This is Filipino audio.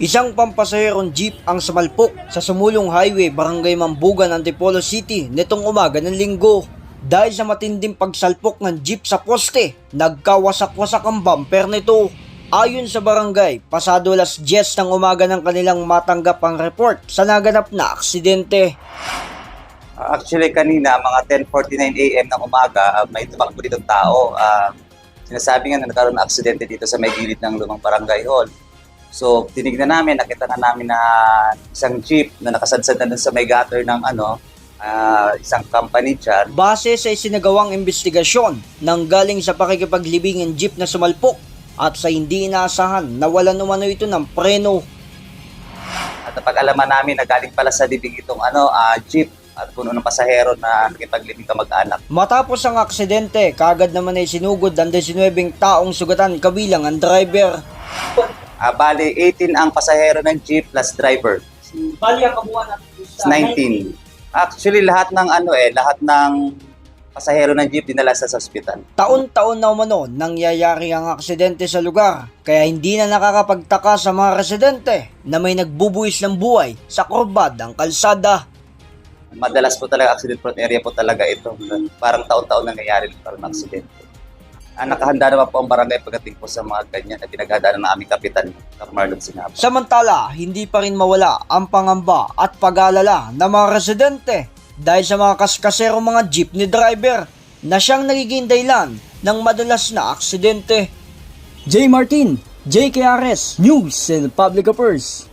Isang pampasaherong jeep ang sumalpok sa Sumulong Highway, Barangay Mambugan, Antipolo City nitong umaga ng Linggo. Dahil sa matinding pagsalpok ng jeep sa poste, nagkawasak-wasak ang bumper nito. Ayon sa barangay, pasado alas 10 ng umaga ng kanilang matanggap ang report sa naganap na aksidente. Actually, kanina, mga 10:49 AM ng umaga, may tumakbo ditong tao. Sinasabi nga na nagkaroon ng aksidente dito sa may gilid ng lumang barangay hall. So, tinignan namin, nakita na namin na isang jeep na nakasadsad na dun sa may gutter ng isang company dyan. Base sa isinagawang investigasyon, nanggaling sa pakikipaglibing ang jeep na sumalpok at sa hindi inaasahan nawalan umano ito ng preno. At napag-alaman namin na galing pala sa libing itong jeep at puno ng pasahero na nakipaglibing kamag-anak. Matapos ang aksidente, kaagad naman ay sinugod ang 19 taong sugatan kabilang ang driver. Bali, 18 ang pasahero ng jeep plus driver. Bali ang kabuuan natin sa 19. Actually, lahat ng pasahero ng jeep dinala sa ospital. Taon-taon na umano nangyayari ang aksidente sa lugar, kaya hindi na nakakapagtaka sa mga residente na may nagbubuwis ng buhay sa kurbadang kalsada. Madalas po talaga accident prone area po talaga ito. Parang taon-taon nangyayari parang aksidente. Nakahanda naman po ang barangay pagdating po sa mga ganyan na pinaghandaan ng aming kapitan, Marlon Sinaba. Samantala, hindi pa rin mawala ang pangamba at pag-aalala ng mga residente dahil sa mga kaskasero mga jeepney driver na siyang nagiging dahilan ng madalas na aksidente. J. Martin, JKRS News and Public Affairs.